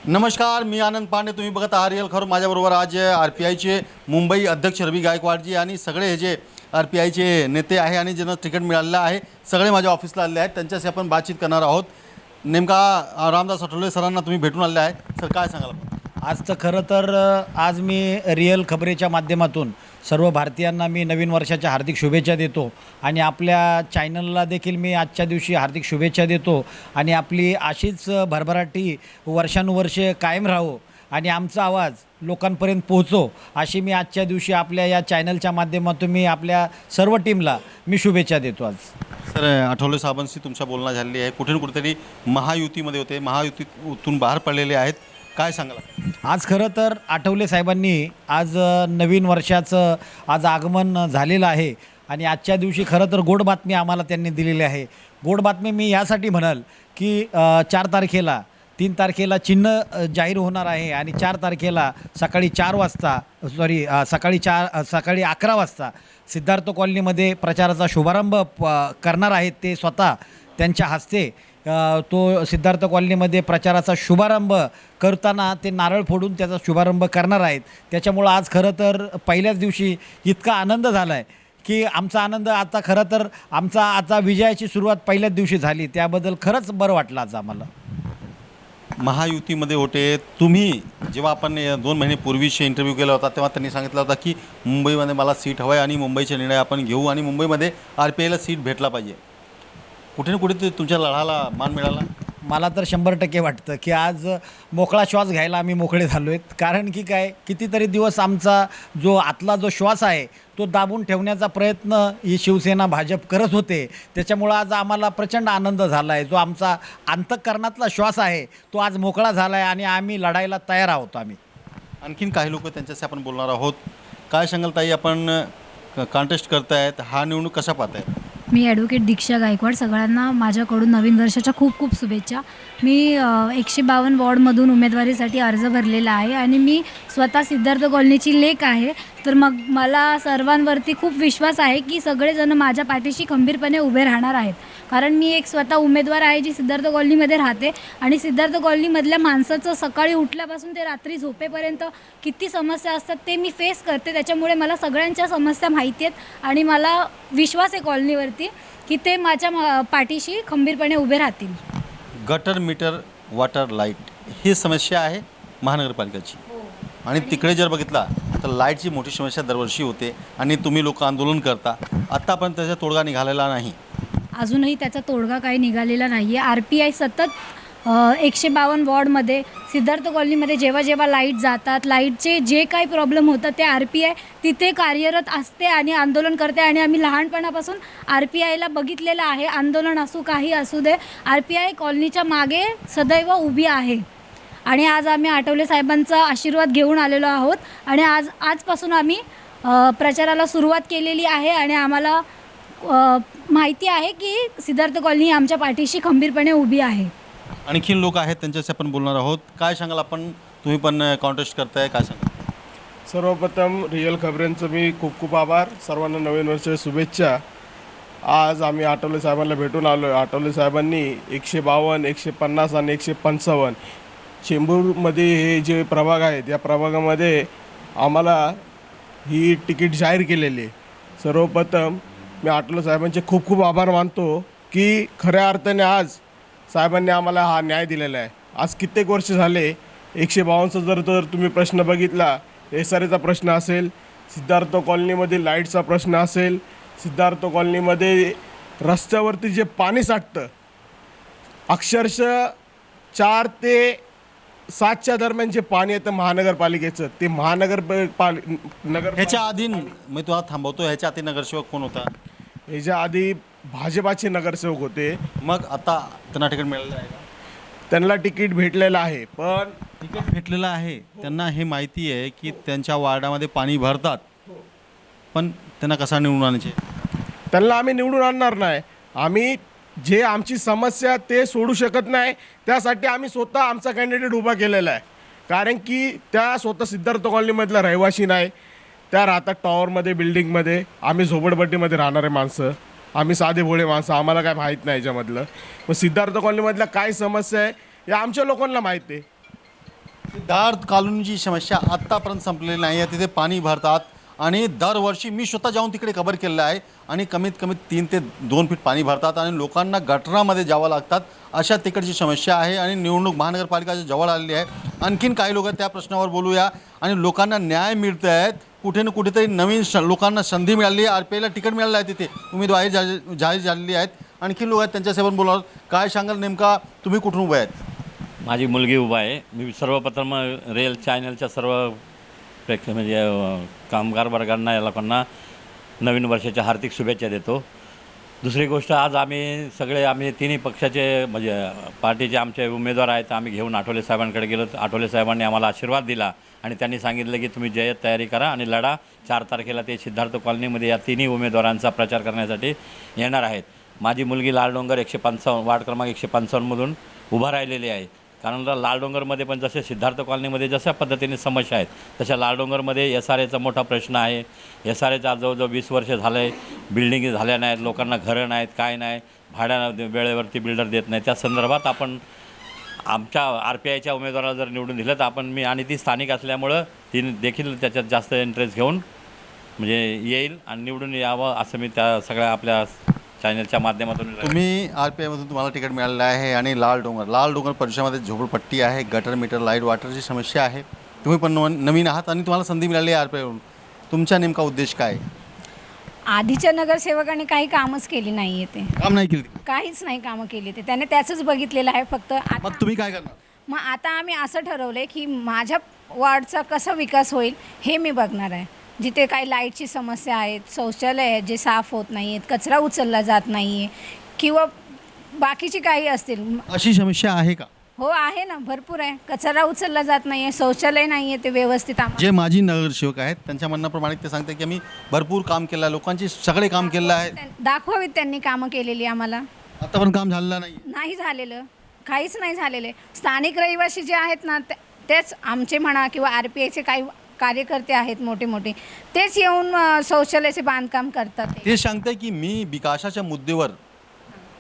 नमस्कार, मी आनंद पांडे. तुम्ही बघत आहात रिअल खबर. माझ्याबरोबर आज RPIचे मुंबई अध्यक्ष रवी गायकवाडजी आणि सगळे हे जे RPIचे नेते आहे आणि ज्यांना तिकीट मिळालेलं आहे सगळे माझ्या ऑफिसला आलेले आहेत. त्यांच्याशी आपण बातचीत करणार आहोत. नेमका रामदास आठवले सरांना तुम्ही भेटून आलेले आहेत. सर, काय सांगाल आपण? आज तर खरं तर आज मी रिअल खबरेच्या माध्यमातून सर्व भारतीयांना मी नवीन वर्षाच्या हार्दिक शुभेच्छा देतो आणि आपल्या चॅनलला देखील मी आजच्या दिवशी हार्दिक शुभेच्छा देतो आणि आपली अशीच भरभराटी वर्षानुवर्षे कायम राहो आणि आमचा आवाज लोकांपर्यंत पोहोचो अशी मी आजच्या दिवशी आपल्या या चॅनलच्या माध्यमातून मी आपल्या सर्व टीमला मी शुभेच्छा देतो. आज सर, आठवले साहेबांशी तुमच्या बोलणं झालेली आहे. कुठे ना कुठेतरी महायुतीमध्ये होते, महायुतीतून बाहेर पडलेले आहेत. काय सांगाल? आज खरं तर आठवले साहेबांनी आज नवीन वर्षाचं आज आगमन झालेलं आहे आणि आजच्या दिवशी खरं तर गोड बातमी आम्हाला त्यांनी दिलेली आहे. गोड बातमी मी यासाठी म्हणाल की 4 तारखेला 3 तारखेला चिन्ह जाहीर होणार आहे आणि 4 तारखेला सकाळी 4 वाजता सकाळी 11 वाजता सिद्धार्थ कॉलनीमध्ये प्रचाराचा शुभारंभ करणार आहेत. ते स्वतः त्यांच्या हस्ते तो सिद्धार्थ कॉलनीमध्ये प्रचाराचा शुभारंभ करताना ते नारळ फोडून त्याचा शुभारंभ करणार आहेत. त्याच्यामुळं आज खरं तर पहिल्याच दिवशी इतका आनंद झाला आहे की आमचा आनंद आता खरं तर आता विजयाची सुरुवात पहिल्याच दिवशी झाली. त्याबद्दल खरंच बरं वाटलं आज आम्हाला. महायुतीमध्ये होते तुम्ही. जेव्हा आपण 2 महिन्यापूर्वीचे इंटरव्ह्यू केला होता तेव्हा त्यांनी सांगितलं होतं की मुंबईमध्ये मला सीट हवं आहे आणि मुंबईचे निर्णय आपण घेऊ आणि मुंबईमध्ये RPIला सीट भेटला पाहिजे. कुठे ना कुठे ते तुमच्या लढाला मान मिळाला? मला तर 100% वाटतं की आज मोकळा श्वास घ्यायला आम्ही मोकळे झालो आहेत. कारण की काय, कितीतरी दिवस आमचा जो आतला जो श्वास आहे तो दाबून ठेवण्याचा प्रयत्न ही शिवसेना भाजप करत होते. त्याच्यामुळं आज आम्हाला प्रचंड आनंद झाला आहे. जो आमचा अंतःकरणातला श्वास आहे तो आज मोकळा झाला आहे आणि आम्ही लढायला तयार आहोत. आम्ही आणखीन काही लोक त्यांच्याशी आपण बोलणार आहोत. काय सांगाल ताई, आपण कॉन्टेस्ट करतायत, हा निवडणूक कशा पाहताय? मी ॲडव्होकेट दीक्षा गायकवाड. सगळ्यांना माझ्याकडून नवीन वर्षाच्या खूप खूप शुभेच्छा. मी 152 वॉर्डमधून उमेदवारीसाठी अर्ज भरलेला आहे आणि मी स्वतः सिद्धार्थ कॉलनीची लेक आहे. तर मग मला सर्वांवरती खूप विश्वास आहे की सगळेजण माझ्या पाठीशी खंबीरपणे उभे राहणार आहेत. कारण मी एक स्वतः उमेदवार आहे जी सिद्धार्थ कॉलनीमध्ये राहते आणि सिद्धार्थ कॉलनीमधल्या माणसाचं सकाळी उठल्यापासून ते रात्री झोपेपर्यंत किती समस्या असतात ते मी फेस करते. त्याच्यामुळे मला सगळ्यांच्या समस्या माहिती आहेत आणि मला विश्वास आहे कॉलनीवरती की ते माझ्या पाठीशी खंबीरपणे उभे राहतील. गटर, मीटर, वॉटर, लाईट ही समस्या आहे महानगरपालिकेची. आणि तिकडे जर बघितला तर लाईटची मोठी समस्या दरवर्षी होते आणि तुम्ही लोक आंदोलन करता. आत्तापर्यंत त्याचा तोडगा निघालेला नाही. अजूनही त्याचा तोडगा काही निघालेला नाही आहे. RPI सतत 152 वॉर्डमध्ये सिद्धार्थ कॉलनीमध्ये जेव्हा जेव्हा लाईट जातात, लाईटचे जे काही प्रॉब्लेम होतात ते RPI तिथे कार्यरत असते आणि आंदोलन करते. आणि आम्ही लहानपणापासून RPIला बघितलेलं आहे. आंदोलन असू काही असू दे, RPI कॉलनीच्या मागे सदैव उभी आहे. आणि आज आम्ही आठवले साहेबांचा आशीर्वाद घेऊन आलेलो आहोत आणि आजपासून आम्ही प्रचाराला सुरुवात केलेली आहे आणि आम्हाला माहिती आहे की सिद्धार्थ कॉलनी आमच्या पाठीशी खंबीरपणे उभी आहे. आणखीन लोक आहेत त्यांच्याशी आपण बोलणार आहोत. काय सांगाल आपण? तुम्ही पण कॉन्टेस्ट करताय, काय सांगाल? सर्वप्रथम रिअल खबरेंचं मी खूप खूप आभार. सर्वांना नवीन वर्षाच्या शुभेच्छा. आज आम्ही आठवले साहेबांना भेटून आलो आहे. आठवले साहेबांनी 152, 150 आणि 155 चेंबूरमध्ये हे जे प्रभाग आहेत या प्रभागामध्ये आम्हाला ही तिकीट जाहीर केलेली आहे. सर्वप्रथम मी आठवले साहेबांचे खूप खूप आभार मानतो की खऱ्या अर्थाने आज साहेबांनी आम्हाला हा न्याय दिलेला आहे. आज कित्येक वर्ष झाले 152चा जर तुम्ही प्रश्न बघितला, SRAचा प्रश्न असेल, सिद्धार्थ कॉलनीमध्ये लाईटचा प्रश्न असेल, सिद्धार्थ कॉलनीमध्ये रस्त्यावरती जे पाणी साठतं अक्षरशः 4 ते 7च्या दरम्यान जे पाणी येतं महानगरपालिकेचं, ते ह्याच्या आधी मी तुम्हाला थांबवतो. ह्याच्या आधी नगरसेवक कोण होता? ह्याच्या आधी भाजपाचे नगरसेवक होते. मग आता त्यांना तिकीट मिळालेलं आहे का? त्यांना तिकीट भेटलेलं आहे. पण तिकीट भेटलेलं आहे. त्यांना हे माहिती आहे की त्यांच्या वार्डामध्ये पाणी भरतात, पण त्यांना कसा निवडून आणायचे? त्यांना आम्ही निवडून आणणार नाही. आम्ही जे आमची समस्या ते सोडू शकत नाही, त्यासाठी आम्ही स्वतः आमचा कॅन्डिडेट उभा केलेला आहे. कारण की त्या स्वतः सिद्धार्थ कॉलनीमधला रहिवासी नाही, त्या राहतात टॉवरमध्ये, बिल्डिंगमध्ये. आम्ही झोपडपट्टीमध्ये राहणारे माणसं, आम्ही साधे भोळे माणसं, आम्हाला काय माहीत नाही याच्यामधलं. मग सिद्धार्थ कॉलनीमधल्या काय समस्या आहे या आमच्या लोकांना माहीत आहे. सिद्धार्थ कॉलनीची समस्या आत्तापर्यंत संपलेली नाही आहे. तिथे पाणी भरतात आणि दरवर्षी मी स्वतः जाऊन तिकडे कव्हर केलेलं आहे आणि कमीत कमी 3 ते 2 फीट पाणी भरतात आणि लोकांना गटरामध्ये जावं लागतात. अशा तिकडची समस्या आहे आणि निवडणूक महानगरपालिकाच्या जवळ आलेली आहे. आणखीन काही लोक त्या प्रश्नावर बोलूया आणि लोकांना न्याय मिळत आहेत. कुठे ना कुठेतरी नवीन लोकांना संधी मिळाली आहे. RPIला तिकीट मिळालं आहे. तिथे उमेदवारी जाहीर झालेली आहेत. आणखीन लोक आहेत त्यांच्याशी आपण बोलणार. काय सांगाल नेमका तुम्ही कुठून उभे आहेत? माझी मुलगी उभा आहे. मी सर्वप्रथम रेल चॅनलच्या सर्व म्हणजे कामगार वर्गांना या लोकांना नवीन वर्षाच्या हार्दिक शुभेच्छा देतो. दुसरी गोष्ट, आज आम्ही तिन्ही पक्षाचे म्हणजे पार्टीचे आमचे उमेदवार आहेत. आम्ही घेऊन आठवले साहेबांकडे गेलो. आठवले साहेबांनी आम्हाला आशीर्वाद दिला आणि त्यांनी सांगितलं की तुम्ही जय्यत तयारी करा आणि लढा. 4 तारखेला ते सिद्धार्थ कॉलनीमध्ये या तिन्ही उमेदवारांचा प्रचार करण्यासाठी येणार आहेत. माझी मुलगी लालडोंगर 155 वार्ड क्रमांक 155मधून उभा राहिलेली आहे. कारण लालडोंगरमध्ये पण जसे सिद्धार्थ कॉलनीमध्ये जशा पद्धतीने समस्या आहेत तशा लालडोंगरमध्ये SRAचा मोठा प्रश्न आहे. SRAचा जवळजवळ 20 वर्ष झालं आहे. बिल्डिंग झाल्या नाहीत, लोकांना घरं नाहीत, काय नाही, भाड्यानं वेळेवरती बिल्डर देत नाही. त्या संदर्भात आपण आमच्या RPIच्या उमेदवाराला जर निवडून दिलं तर मी आणि ती स्थानिक असल्यामुळं ती देखील त्याच्यात जास्त इंटरेस्ट घेऊन म्हणजे येईल आणि निवडून यावं असं मी त्या सगळ्या आपल्या चॅनलच्या माध्यमातून. तुम्ही RPIमधून तुम्हाला तिकीट मिळालेलं आहे आणि लाल डोंगर परिसरामध्ये झोपडपट्टी आहे, गटर मीटर लाईट वाटरची समस्या आहे. तुम्ही पण नवीन आहात आणि तुम्हाला संधी मिळाली आहे RPIवरून. तुमचा नेमका उद्देश काय आहे? आधीच्या नगरसेवकांनी काही कामच केली नाही आहे. ते काम नाही केली काहीच नाही कामं केली. त्याने त्याचंच बघितलेलं आहे फक्त. मग तुम्ही काय करणार? मग आता आम्ही असं ठरवलं आहे की माझ्या वॉर्डचा कसा विकास होईल हे मी बघणार आहे. जिथे काही लाईटची समस्या आहेत, शौचालय आहेत जे साफ होत नाही आहेत, कचरा उचलला जात नाही आहे किंवा बाकीची काही असतील. अशी समस्या आहे का? हो आहे ना, भरपूर आहे. कचरा उचलला जात नाही आहे, शौचालय नाही आहे ते व्यवस्थित. जे माजी नगरसेवक आहेत त्यांच्या म्हणण्याप्रमाणे ते सांगते की आम्ही भरपूर काम केलं आहे, लोकांची सगळे काम केलं आहे. दाखवावीत त्यांनी कामं केलेली आम्हाला. आता पण काम झालेलं नाही झालेलं, काहीच नाही झालेलं. स्थानिक रहिवासी जे आहेत ना तेच आमचे म्हणा किंवा RPIचे काही कार्यकर्ते आहेत मोठे मोठे, तेच येऊन शौचालयाचे बांधकाम करतात. ते सांगते की मी विकासाच्या मुद्द्यावर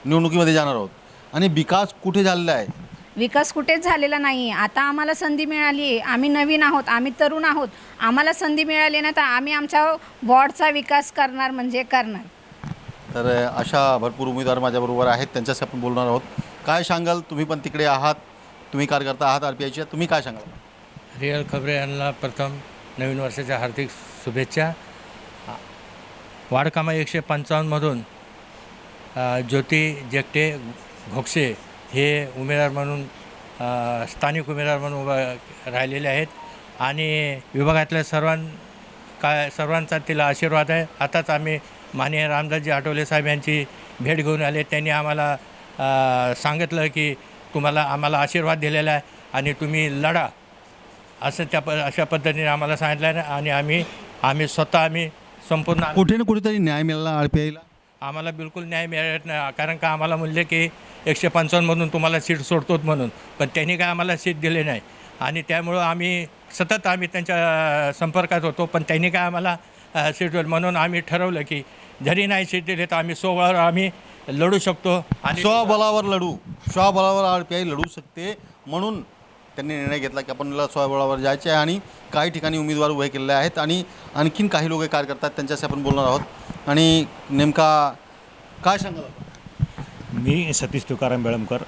निवडणुकीमध्ये जाणार आहोत आणि विकास कुठे झालेला आहे? विकास कुठेच झालेला नाही आहे. आता आम्हाला संधी मिळाली आहे. आम्ही नवीन आहोत, आम्ही तरुण आहोत. आम्हाला संधी मिळाली ना तर आम्ही आमच्या वॉर्डचा विकास करणार म्हणजे करणार. तर अशा भरपूर उमेदवार माझ्याबरोबर आहेत, त्यांच्याशी आपण बोलणार आहोत. काय सांगाल? तुम्ही पण तिकडे आहात, तुम्ही कार्यकर्ता आहात RPIचे, तुम्ही काय सांगाल? रिअल खबरे यांना प्रथम नवीन वर्षाच्या हार्दिक शुभेच्छा. वार्ड क्रमांक 155मधून ज्योती जगटे घोकसे हे उमेदवार म्हणून स्थानिक उमेदवार म्हणून उभा राहिलेले आहेत आणि विभागातल्या सर्वांचा तिला आशीर्वाद आहे. आताच आम्ही माननीय रामदासजी आठवले साहेब यांची भेट घेऊन आले. त्यांनी आम्हाला सांगितलं की आम्हाला आशीर्वाद दिलेला आहे आणि तुम्ही लढा असं अशा पद्धतीने आम्हाला सांगितलं आहे आणि आम्ही संपूर्ण कुठे ना कुठेतरी न्याय मिळाला RPIला? आम्हाला बिलकुल न्याय मिळत नाही. कारण का आम्हाला म्हणले की 155मधून तुम्हाला सीट सोडतोत म्हणून, पण त्यांनी काय आम्हाला सीट दिले नाही आणि त्यामुळं आम्ही त्यांच्या संपर्कात होतो, पण त्यांनी काय आम्हाला सीट म्हणून आम्ही ठरवलं की जरी नाही सीट दिली तर आम्ही स्वबळावर आम्ही लढू शकतो आणि स्वबळावर RPI लढू शकते. म्हणून त्यांनी निर्णय घेतला की आपण स्वबळावर जायचे आहे आणि काही ठिकाणी उमेदवार उभे केलेले आहेत आणि आणखीन काही लोक काय करतात त्यांच्याशी आपण बोलणार आहोत. आणि नेमका काय सांगाल? मी सतीश तुकाराम बेळमकर,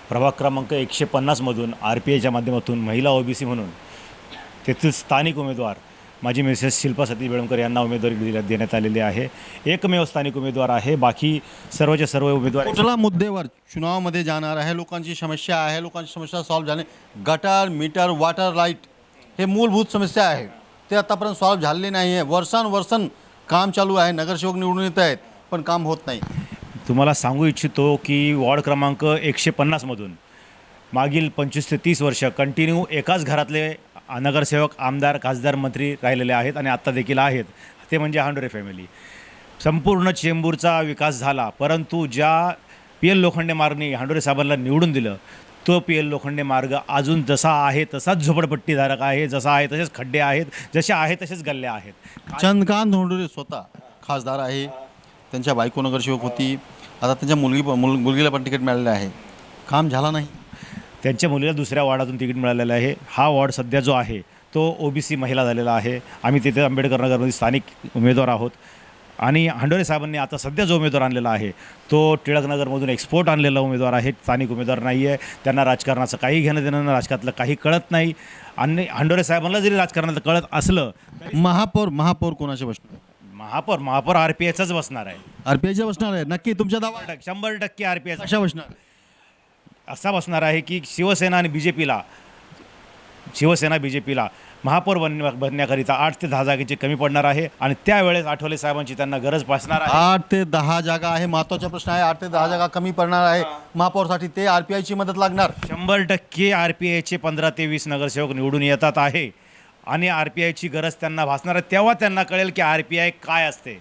प्रभाग क्रमांक 150मधून RPIच्या माध्यमातून महिला OBC म्हणून तेथील स्थानिक उमेदवार माझी मिसेस शिल्पा सतीश बेळमकर यांना उमेदवारी देण्यात आलेली आहे. एकमेव स्थानिक उमेदवार आहे. बाकी सर्वचे सर्व उमेदवार कुठल्या मुद्द्यावर चुनावामध्ये जाणार आहे? लोकांची समस्या आहे, लोकांची समस्या सॉल्व्ह झाली. गटर मीटर वॉटर लाईट हे मूलभूत समस्या आहे, ते आतापर्यंत सॉल्व्ह झालेले नाही आहे. वर्षानुवर्षं काम चालू आहे. नगरसेवक निवडून येत आहेत पण काम होत नाही. तुम्हाला सांगू इच्छितो की वॉर्ड क्रमांक 150मधून मागील 25 ते 30 वर्ष कंटिन्यू एकाच घरातले नगरसेवक, आमदार, खासदार, मंत्री राहिलेले आहेत आणि आत्ता देखील आहेत. ते म्हणजे हांडोरे फॅमिली. संपूर्ण चेंबूरचा विकास झाला, परंतु ज्या PL लोखंडे मार्गने हांडोरे साहेबांना निवडून दिलं तो PL लोखंडे मार्ग अजून जसा आहे तसाच झोपडपट्टीधारक आहे. जसा आहे तसेच खड्डे आहेत, जसे आहे तसेच गल्ल्या आहेत. चंद्रकांत धोंडुरे स्वतः खासदार आहे, त्यांच्या बायको नगरसेवक होती, आता त्यांच्या मुलगीला पण तिकीट मिळालेलं आहे. काम झालं नाही. त्यांच्या मुलीला दुसऱ्या वॉर्डातून तिकीट मिळालेलं आहे. हा वॉर्ड सध्या जो आहे तो OBC महिला झालेला आहे. आम्ही तिथे आंबेडकर नगरमध्ये स्थानिक उमेदवार आहोत आणि हांडोरे साहेबांनी आता सध्या जो उमेदवार आणलेला आहे तो टिळकनगरमधून एक्सपोर्ट आणलेला उमेदवार आहे, स्थानिक उमेदवार नाही आहे. त्यांना राजकारणाचं काही घेणं देणं नाही, राजकारणातलं काही कळत नाही. आणि हांडोरे साहेबांना जरी राजकारणातलं कळत असलं महापौर कोणाचे बसणार? महापौर RPIचाच बसणार आहे. आरपीआयचे बसणार आहे नक्की तुमच्या दावा आहे? 100% RPIचा कशा बसणार? असा बसणार आहे की शिवसेना आणि BJPला महापौर बनण्याकरिता 8 ते 10 जागेची कमी पडणार आहे आणि त्यावेळेस आठवले साहेबांची त्यांना गरज भासणार आहे. 8 ते 10 जागा आहे, महत्त्वाचा प्रश्न आहे. 8 ते 10 जागा कमी पडणार आहे महापौरसाठी, ते आरपीआयची मदत लागणार. 100% RPIचे 15 ते 20 नगरसेवक निवडून येतात आहे आणि RPIची गरज त्यांना भासणार आहे. तेव्हा त्यांना कळेल की RPI काय असते.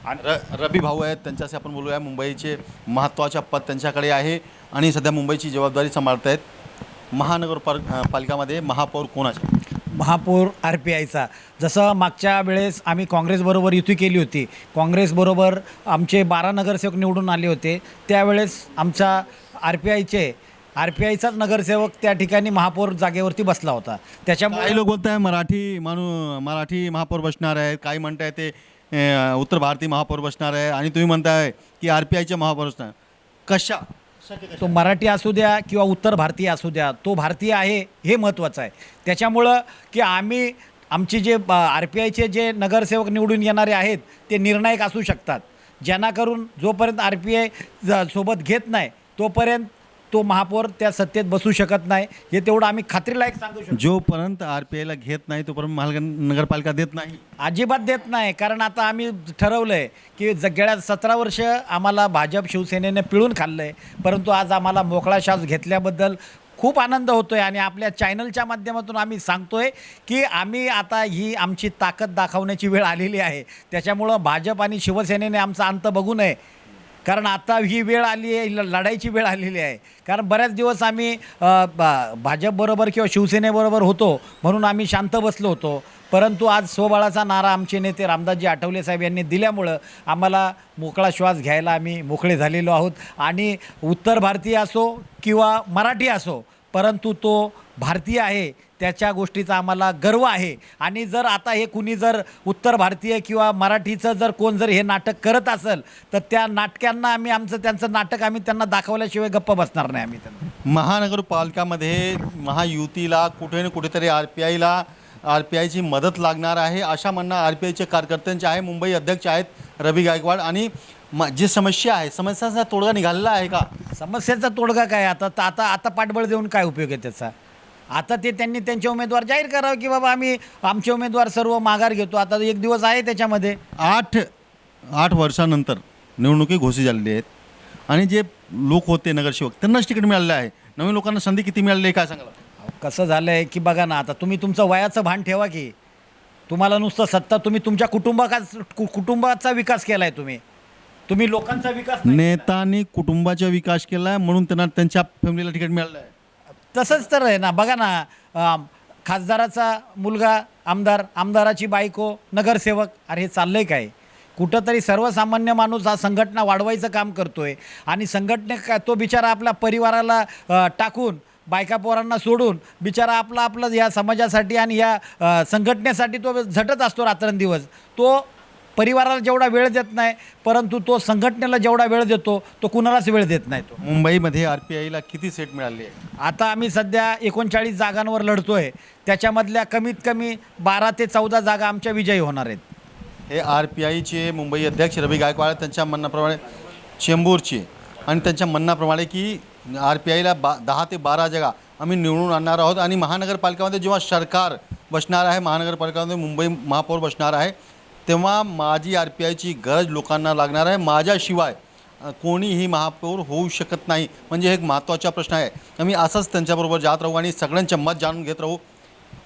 आणि रबी भाऊ आहेत, त्यांच्याशी आपण बोलूया. मुंबईचे महत्त्वाच्या पद त्यांच्याकडे आहे आणि सध्या मुंबईची जबाबदारी सांभाळत आहेत. पालिकामध्ये महापौर कोणाचे? महापौर RPIचा. जसं मागच्या वेळेस आम्ही काँग्रेसबरोबर युती केली होती, काँग्रेसबरोबर आमचे 12 नगरसेवक निवडून आले होते. त्यावेळेस आमचा RPIचाच नगरसेवक त्या ठिकाणी महापौर जागेवरती बसला होता. त्याच्यामुळे काही लोक बोलत आहे मराठी महापौर बसणार आहे, काही म्हणताय ते उत्तर भारतीय महापौर बसणार आहे आणि तुम्ही म्हणताय की RPIचे महापौर बसणार. कशा? तो मराठी असू द्या किंवा उत्तर भारतीय असू द्या, तो भारतीय आहे हे महत्त्वाचं आहे. त्याच्यामुळं की आमचे जे RPIचे जे नगरसेवक निवडून येणारे आहेत ते निर्णायक असू शकतात, जेणेकरून जोपर्यंत RPI सोबत घेत नाही तोपर्यंत तो महापौर त्या सत्तेत बसू शकत नाही. हे तेवढं आम्ही खात्रीलायक सांगू शकतो. जोपर्यंत RPIला घेत नाही तोपर्यंत नगरपालिका देत नाही, अजिबात देत नाही. कारण आता आम्ही ठरवलं आहे की गेल्या 17 वर्ष आम्हाला भाजप शिवसेनेने पिळून खाल्लं आहे, परंतु आज आम्हाला मोकळा श्वास घेतल्याबद्दल खूप आनंद होतो आहे आणि आपल्या चॅनलच्या माध्यमातून आम्ही सांगतो आहे की आम्ही आता ही आमची ताकद दाखवण्याची वेळ आलेली आहे. त्याच्यामुळं भाजप आणि शिवसेनेने आमचा अंत बघू नये, कारण आता ही वेळ आली आहे, लढाईची वेळ आलेली आहे. कारण बऱ्याच दिवस आम्ही भाजपबरोबर किंवा शिवसेनेबरोबर होतो म्हणून आम्ही शांत बसलो होतो, परंतु आज स्वबळाचा नारा आमचे नेते रामदासजी आठवले साहेब यांनी दिल्यामुळं आम्हाला मोकळा श्वास घ्यायला आम्ही मोकळे झालेलो आहोत. आणि उत्तर भारतीय असो किंवा मराठी असो, परंतु तो भारतीय आहे त्याच्या गोष्टीचा आम्हाला गर्व आहे. आणि जर आता हे कुणी जर उत्तर भारतीय किंवा मराठीचं जर कोण जर हे नाटक करत असेल तर त्या नाटकांना त्यांचं नाटक आम्ही त्यांना दाखवल्याशिवाय गप्प बसणार नाही. आम्ही त्यांना महानगरपालिकामध्ये महायुतीला कुठे ना कुठेतरी RPIची मदत लागणार आहे अशा म्हणणं RPIचे कार्यकर्त्यांचे आहे. मुंबई अध्यक्ष आहेत रवी गायकवाड आणि जी समस्या आहे समस्यांचा तोडगा निघालेला आहे का? समस्येचा तोडगा काय? आता पाठबळ देऊन काय उपयोग आहे त्याचा? आता त्यांनी त्यांचे उमेदवार जाहीर करावं की बाबा आम्ही आमचे उमेदवार सर्व माघार घेतो. आता 1 दिवस आहे त्याच्यामध्ये. 8 वर्षानंतर निवडणुकी घोषित झालेली आहेत आणि जे लोक होते नगरसेवक त्यांनाच तिकीट मिळालेलं आहे. नवीन लोकांना संधी किती मिळाली आहे काय सांगाल? कसं झालं आहे की बघा ना, आता तुम्ही तुमचं वयाचं भान ठेवा की तुम्हाला नुसतं सत्ता, तुम्ही तुमच्या कुटुंबाचा विकास केला आहे, तुम्ही लोकांचा विकास नाही केला. नेत्यांनी कुटुंबाचा विकास केला आहे म्हणून त्यांना त्यांच्या फॅमिलीला तिकीट मिळालं आहे. तसंच तर आहे ना. बघा ना, खासदाराचा मुलगा आमदाराची बायको नगरसेवक. अरे हे चाललंय काय? कुठंतरी सर्वसामान्य माणूस हा संघटना वाढवायचं काम करतोय आणि तो बिचारा आपल्या परिवाराला टाकून बायका पोरांना सोडून बिचारा आपलं या समाजासाठी आणि या संघटनेसाठी तो झटत असतो रात्रंदिवस. तो परिवाराला जेवढा वेळ देत नाही, परंतु तो संघटनेला जेवढा वेळ देतो तो कुणालाच वेळ देत नाही. तो मुंबईमध्ये RPIला किती सीट मिळाली आहे? आता आम्ही सध्या 39 जागांवर लढतोय, त्याच्यामधल्या कमीत कमी 12 ते 14 जागा आमच्या विजयी होणार आहेत. हे RPIचे मुंबई अध्यक्ष रवी गायकवाड त्यांच्या म्हणण्याप्रमाणे चेंबूरचे आणि त्यांच्या म्हणण्याप्रमाणे की RPIला 10 ते 12 जागा आम्ही निवडून आणणार आहोत आणि महानगरपालिकामध्ये जेव्हा सरकार बसणार आहे, महानगरपालिकामध्ये मुंबई महापौर बसणार आहे, तेव्हा माझी RPIची गरज लोकांना लागणार आहे. माझ्याशिवाय कोणीही महापौर होऊ शकत नाही. म्हणजे हे एक महत्त्वाचा प्रश्न आहे. आम्ही असंच त्यांच्याबरोबर जात राहू आणि सगळ्यांचे मत जाणून घेत राहू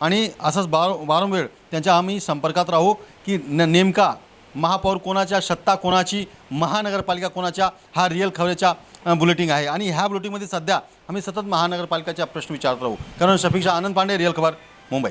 आणि असंच वारंवार त्यांच्या आम्ही संपर्कात राहू की नेमका महापौर कोणाच्या, सत्ता कोणाची, महानगरपालिका कोणाच्या, हा रिअल खबरेचा बुलेटिन आहे. आणि ह्या बुलेटिनमध्ये सध्या आम्ही सतत महानगरपालिकाचा प्रश्न विचारत राहू. कारण शफिक शाह, आनंद पांडे, रिअल खबर, मुंबई.